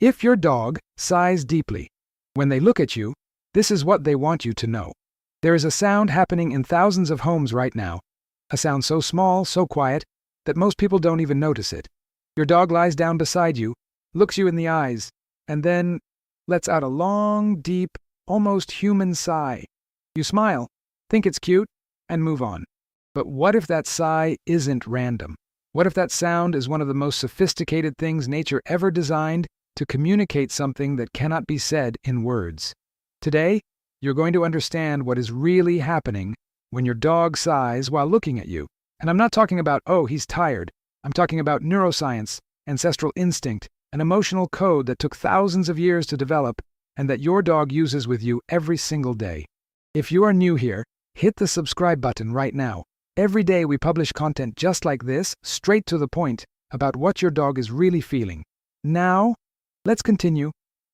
If your dog sighs deeply when they look at you, this is what they want you to know. There is a sound happening in thousands of homes right now. A sound so small, so quiet, that most people don't even notice it. Your dog lies down beside you, looks you in the eyes, and then lets out a long, deep, almost human sigh. You smile, think it's cute, and move on. But what if that sigh isn't random? What if that sound is one of the most sophisticated things nature ever designed to communicate something that cannot be said in words? Today, you're going to understand what is really happening when your dog sighs while looking at you. And I'm not talking about, oh, he's tired. I'm talking about neuroscience, ancestral instinct, an emotional code that took thousands of years to develop and that your dog uses with you every single day. If you are new here, hit the subscribe button right now. Every day we publish content just like this, straight to the point, about what your dog is really feeling. Now, let's continue.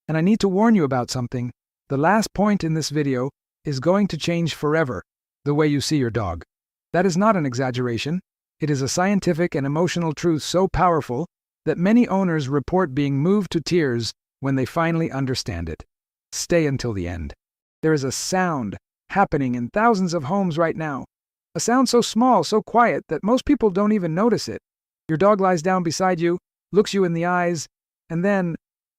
And I need to warn you about something. The last point in this video is going to change forever the way you see your dog. That is not an exaggeration. It is a scientific and emotional truth so powerful that many owners report being moved to tears when they finally understand it. Stay until the end. There is a sound happening in thousands of homes right now. A sound so small, so quiet, that most people don't even notice it. Your dog lies down beside you, looks you in the eyes, and then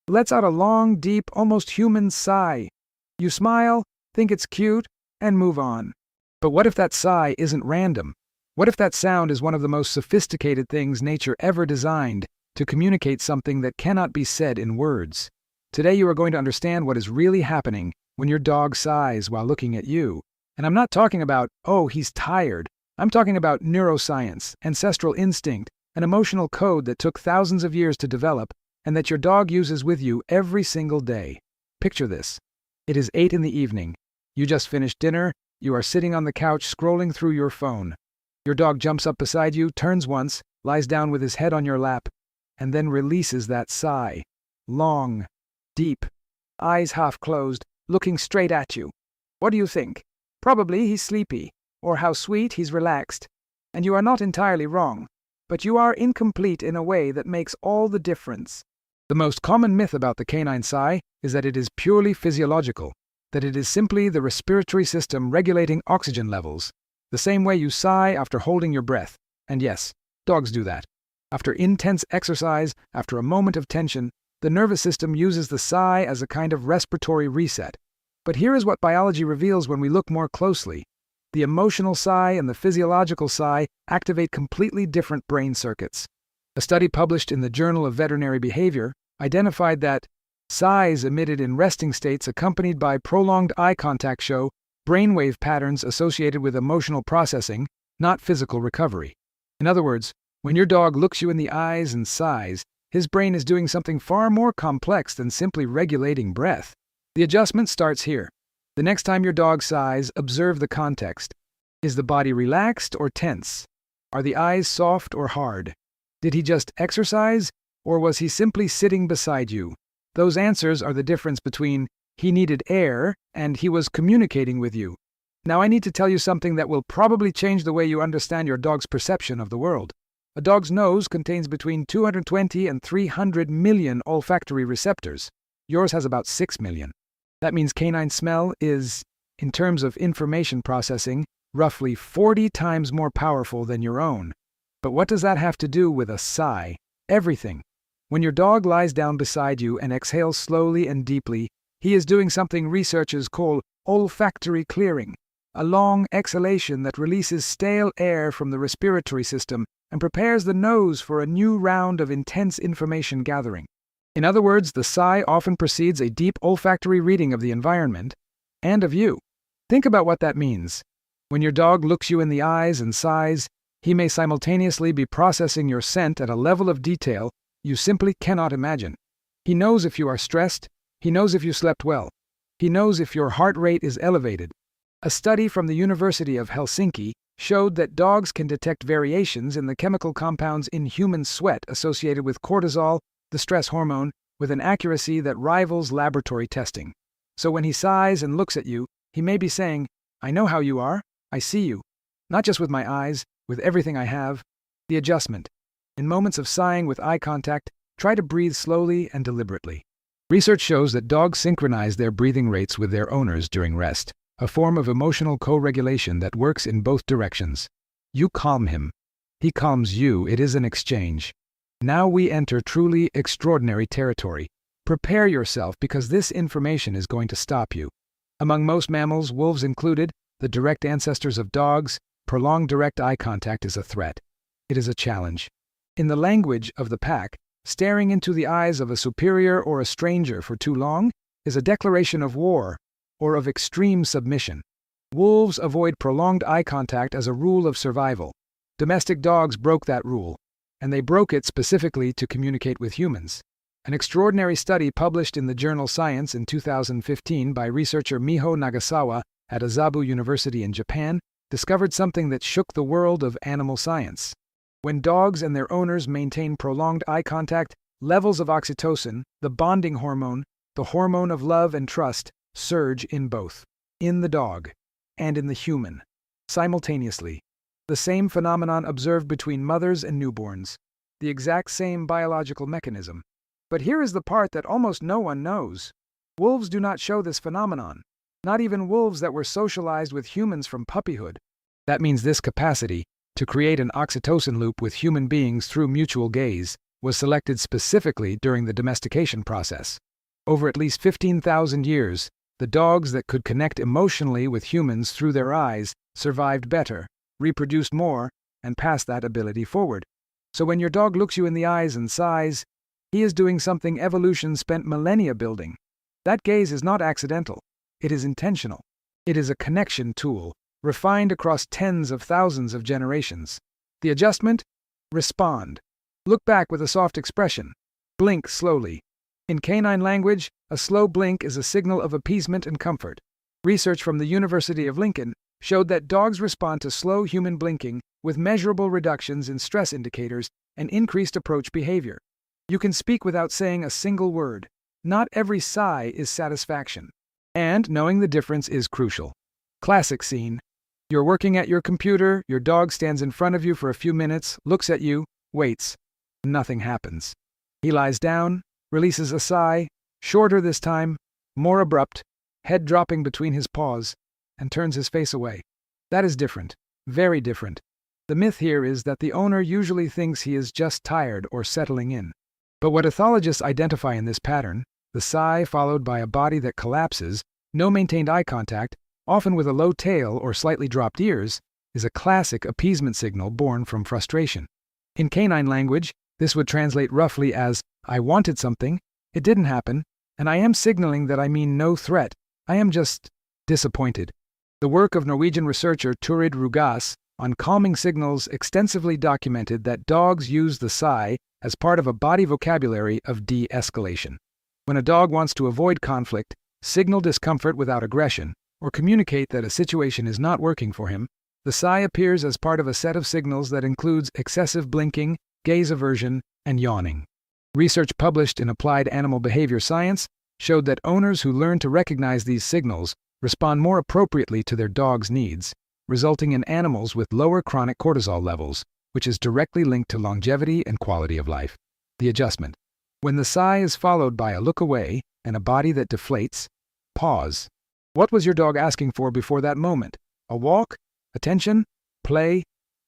lets out a long, deep, almost human sigh. You smile, think it's cute, and move on. But what if that sigh isn't random? What if that sound is one of the most sophisticated things nature ever designed to communicate something that cannot be said in words? Today you are going to understand what is really happening when your dog sighs while looking at you. And I'm not talking about, oh, he's tired. I'm talking about neuroscience, ancestral instinct, an emotional code that took thousands of years to develop and that your dog uses with you every single day. Picture this. It is 8 in the evening. You just finished dinner. You are sitting on the couch scrolling through your phone. Your dog jumps up beside you, turns once, lies down with his head on your lap, and then releases that sigh. Long, deep, eyes half closed, looking straight at you. What do you think? Probably he's sleepy, or how sweet he's relaxed. And you are not entirely wrong, but you are incomplete in a way that makes all the difference. The most common myth about the canine sigh is that it is purely physiological, that it is simply the respiratory system regulating oxygen levels, the same way you sigh after holding your breath. And yes, dogs do that. After intense exercise, after a moment of tension, the nervous system uses the sigh as a kind of respiratory reset. But here is what biology reveals when we look more closely. The emotional sigh and the physiological sigh activate completely different brain circuits. A study published in the Journal of Veterinary Behavior identified that sighs emitted in resting states accompanied by prolonged eye contact show brainwave patterns associated with emotional processing, not physical recovery. In other words, when your dog looks you in the eyes and sighs, his brain is doing something far more complex than simply regulating breath. The adjustment starts here. The next time your dog sighs, observe the context. Is the body relaxed or tense? Are the eyes soft or hard? Did he just exercise, or was he simply sitting beside you? Those answers are the difference between he needed air and he was communicating with you. Now I need to tell you something that will probably change the way you understand your dog's perception of the world. A dog's nose contains between 220 and 300 million olfactory receptors. Yours has about 6 million. That means canine smell is, in terms of information processing, roughly 40 times more powerful than your own. But what does that have to do with a sigh? Everything. When your dog lies down beside you and exhales slowly and deeply, he is doing something researchers call olfactory clearing, a long exhalation that releases stale air from the respiratory system and prepares the nose for a new round of intense information gathering. In other words, the sigh often precedes a deep olfactory reading of the environment and of you. Think about what that means. When your dog looks you in the eyes and sighs, he may simultaneously be processing your scent at a level of detail you simply cannot imagine. He knows if you are stressed. He knows if you slept well. He knows if your heart rate is elevated. A study from the University of Helsinki showed that dogs can detect variations in the chemical compounds in human sweat associated with cortisol, the stress hormone, with an accuracy that rivals laboratory testing. So when he sighs and looks at you, he may be saying, I know how you are. I see you. Not just with my eyes, with everything I have. The adjustment. In moments of sighing with eye contact, try to breathe slowly and deliberately. Research shows that dogs synchronize their breathing rates with their owners during rest, a form of emotional co-regulation that works in both directions. You calm him. He calms you. It is an exchange. Now we enter truly extraordinary territory. Prepare yourself because this information is going to stop you. Among most mammals, wolves included, the direct ancestors of dogs, prolonged direct eye contact is a threat. It is a challenge. In the language of the pack, staring into the eyes of a superior or a stranger for too long is a declaration of war or of extreme submission. Wolves avoid prolonged eye contact as a rule of survival. Domestic dogs broke that rule, and they broke it specifically to communicate with humans. An extraordinary study published in the journal Science in 2015 by researcher Miho Nagasawa at Azabu University in Japan discovered something that shook the world of animal science. When dogs and their owners maintain prolonged eye contact, levels of oxytocin, the bonding hormone, the hormone of love and trust, surge in both, in the dog and in the human, simultaneously. The same phenomenon observed between mothers and newborns, the exact same biological mechanism. But here is the part that almost no one knows. Wolves do not show this phenomenon, not even wolves that were socialized with humans from puppyhood. That means this capacity, to create an oxytocin loop with human beings through mutual gaze, was selected specifically during the domestication process. Over at least 15,000 years, the dogs that could connect emotionally with humans through their eyes survived better, reproduced more, and passed that ability forward. So when your dog looks you in the eyes and sighs, he is doing something evolution spent millennia building. That gaze is not accidental. It is intentional. It is a connection tool, refined across tens of thousands of generations. The adjustment? Respond. Look back with a soft expression. Blink slowly. In canine language, a slow blink is a signal of appeasement and comfort. Research from the University of Lincoln showed that dogs respond to slow human blinking with measurable reductions in stress indicators and increased approach behavior. You can speak without saying a single word. Not every sigh is satisfaction. And knowing the difference is crucial. Classic scene. You're working at your computer, your dog stands in front of you for a few minutes, looks at you, waits. Nothing happens. He lies down, releases a sigh, shorter this time, more abrupt, head dropping between his paws, and turns his face away. That is different, very different. The myth here is that the owner usually thinks he is just tired or settling in. But what ethologists identify in this pattern, the sigh followed by a body that collapses, no maintained eye contact, often with a low tail or slightly dropped ears, is a classic appeasement signal born from frustration. In canine language, this would translate roughly as, I wanted something, it didn't happen, and I am signaling that I mean no threat, I am just disappointed. The work of Norwegian researcher Turid Rugaas on calming signals extensively documented that dogs use the sigh as part of a body vocabulary of de-escalation. When a dog wants to avoid conflict, signal discomfort without aggression, or communicate that a situation is not working for him, the sigh appears as part of a set of signals that includes excessive blinking, gaze aversion, and yawning. Research published in Applied Animal Behavior Science showed that owners who learn to recognize these signals respond more appropriately to their dog's needs, resulting in animals with lower chronic cortisol levels, which is directly linked to longevity and quality of life. The adjustment. When the sigh is followed by a look away and a body that deflates, pause. What was your dog asking for before that moment? A walk? Attention? Play?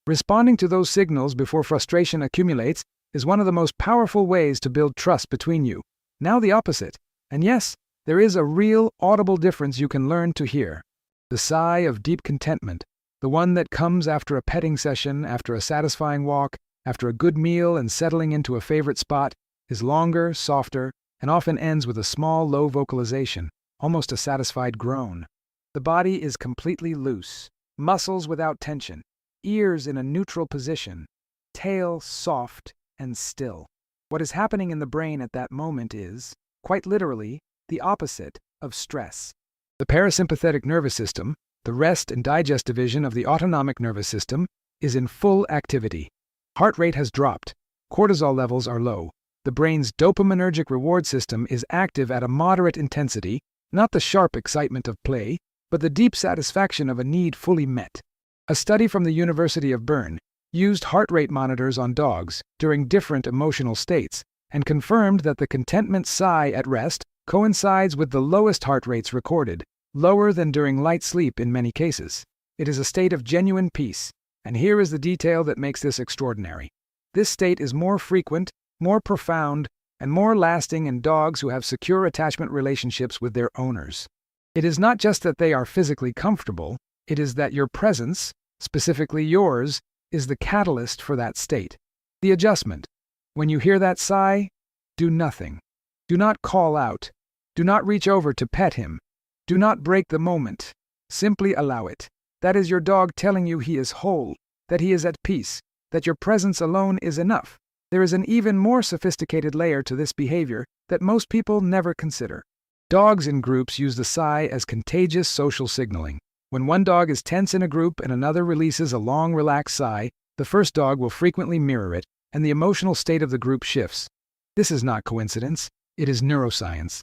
Responding to those signals before frustration accumulates is one of the most powerful ways to build trust between you. Now the opposite. And yes, there is a real, audible difference you can learn to hear. The sigh of deep contentment, the one that comes after a petting session, after a satisfying walk, after a good meal and settling into a favorite spot, is longer, softer, and often ends with a small, low vocalization, almost a satisfied groan. The body is completely loose, muscles without tension, ears in a neutral position, tail soft and still. What is happening in the brain at that moment is, quite literally, the opposite of stress. The parasympathetic nervous system, the rest and digest division of the autonomic nervous system, is in full activity. Heart rate has dropped. Cortisol levels are low. The brain's dopaminergic reward system is active at a moderate intensity, not the sharp excitement of play, but the deep satisfaction of a need fully met. A study from the University of Bern used heart rate monitors on dogs during different emotional states and confirmed that the contentment sigh at rest coincides with the lowest heart rates recorded, lower than during light sleep in many cases. It is a state of genuine peace, and here is the detail that makes this extraordinary. This state is more frequent, more profound, and more lasting in dogs who have secure attachment relationships with their owners. It is not just that they are physically comfortable, it is that your presence, specifically yours, is the catalyst for that state. The adjustment. When you hear that sigh, do nothing. Do not call out. Do not reach over to pet him. Do not break the moment. Simply allow it. That is your dog telling you he is whole, that he is at peace, that your presence alone is enough. There is an even more sophisticated layer to this behavior that most people never consider. Dogs in groups use the sigh as contagious social signaling. When one dog is tense in a group and another releases a long, relaxed sigh, the first dog will frequently mirror it, and the emotional state of the group shifts. This is not coincidence, it is neuroscience.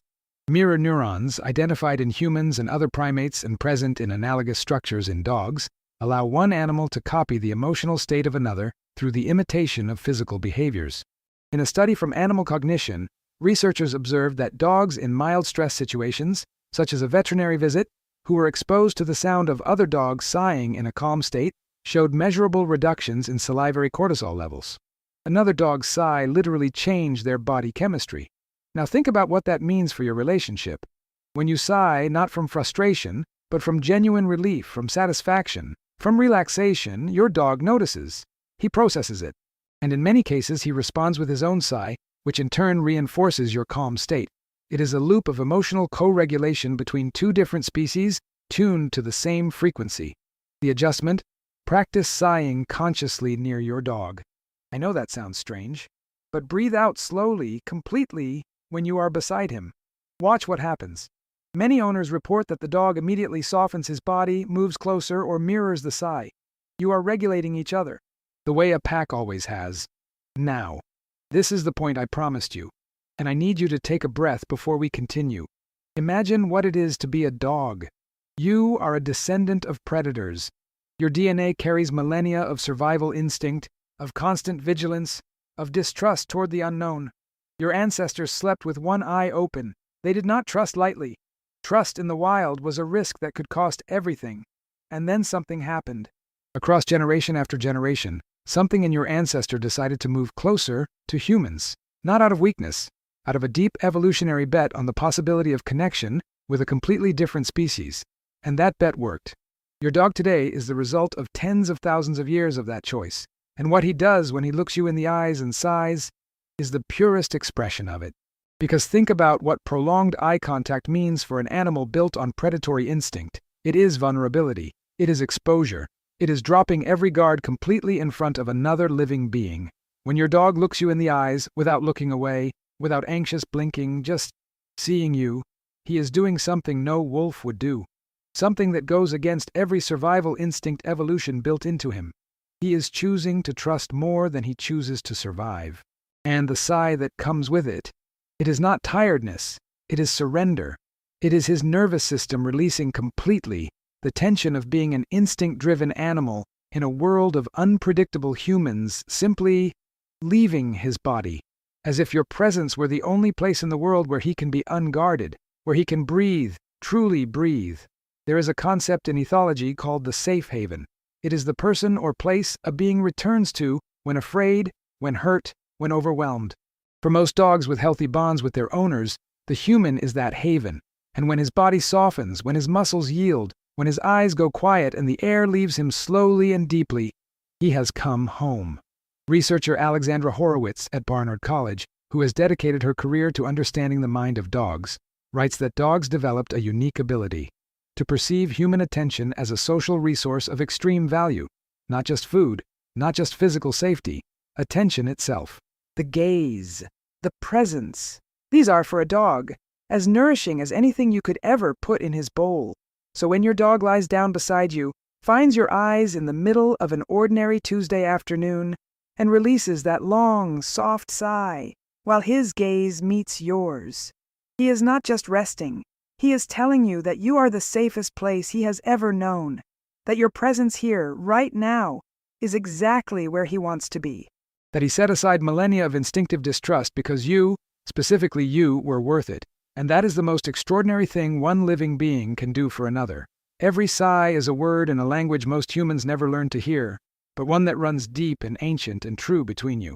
Mirror neurons, identified in humans and other primates and present in analogous structures in dogs, allow one animal to copy the emotional state of another through the imitation of physical behaviors. In a study from Animal Cognition, researchers observed that dogs in mild stress situations, such as a veterinary visit, who were exposed to the sound of other dogs sighing in a calm state, showed measurable reductions in salivary cortisol levels. Another dog's sigh literally changed their body chemistry. Now think about what that means for your relationship. When you sigh not from frustration, but from genuine relief, from satisfaction, from relaxation, your dog notices. He processes it. And in many cases, he responds with his own sigh, which in turn reinforces your calm state. It is a loop of emotional co-regulation between two different species tuned to the same frequency. The adjustment: practice sighing consciously near your dog. I know that sounds strange, but breathe out slowly, completely, when you are beside him. Watch what happens. Many owners report that the dog immediately softens his body, moves closer, or mirrors the sigh. You are regulating each other, the way a pack always has. Now, this is the point I promised you, and I need you to take a breath before we continue. Imagine what it is to be a dog. You are a descendant of predators. Your DNA carries millennia of survival instinct, of constant vigilance, of distrust toward the unknown. Your ancestors slept with one eye open. They did not trust lightly. Trust in the wild was a risk that could cost everything. And then something happened. Across generation after generation, something in your ancestor decided to move closer to humans, not out of weakness, out of a deep evolutionary bet on the possibility of connection with a completely different species. And that bet worked. Your dog today is the result of tens of thousands of years of that choice. And what he does when he looks you in the eyes and sighs is the purest expression of it. Because think about what prolonged eye contact means for an animal built on predatory instinct. It is vulnerability. It is exposure. It is dropping every guard completely in front of another living being. When your dog looks you in the eyes, without looking away, without anxious blinking, just seeing you, he is doing something no wolf would do. Something that goes against every survival instinct evolution built into him. He is choosing to trust more than he chooses to survive. And the sigh that comes with it, it is not tiredness, it is surrender. It is his nervous system releasing completely the tension of being an instinct-driven animal in a world of unpredictable humans, simply leaving his body, as if your presence were the only place in the world where he can be unguarded, where he can breathe, truly breathe. There is a concept in ethology called the safe haven. It is the person or place a being returns to when afraid, when hurt, when overwhelmed. For most dogs with healthy bonds with their owners, the human is that haven, and when his body softens, when his muscles yield, when his eyes go quiet and the air leaves him slowly and deeply, he has come home. Researcher Alexandra Horowitz at Barnard College, who has dedicated her career to understanding the mind of dogs, writes that dogs developed a unique ability to perceive human attention as a social resource of extreme value, not just food, not just physical safety, attention itself. The gaze, the presence, these are for a dog as nourishing as anything you could ever put in his bowl. So when your dog lies down beside you, finds your eyes in the middle of an ordinary Tuesday afternoon, and releases that long, soft sigh, while his gaze meets yours, he is not just resting. He is telling you that you are the safest place he has ever known, that your presence here, right now, is exactly where he wants to be. that he set aside millennia of instinctive distrust because you, specifically you, were worth it. And that is the most extraordinary thing one living being can do for another. Every sigh is a word in a language most humans never learn to hear, but one that runs deep and ancient and true between you.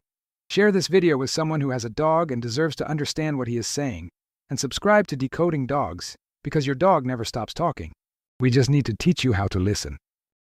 Share this video with someone who has a dog and deserves to understand what he is saying, and subscribe to Decoding Dogs, because your dog never stops talking. We just need to teach you how to listen.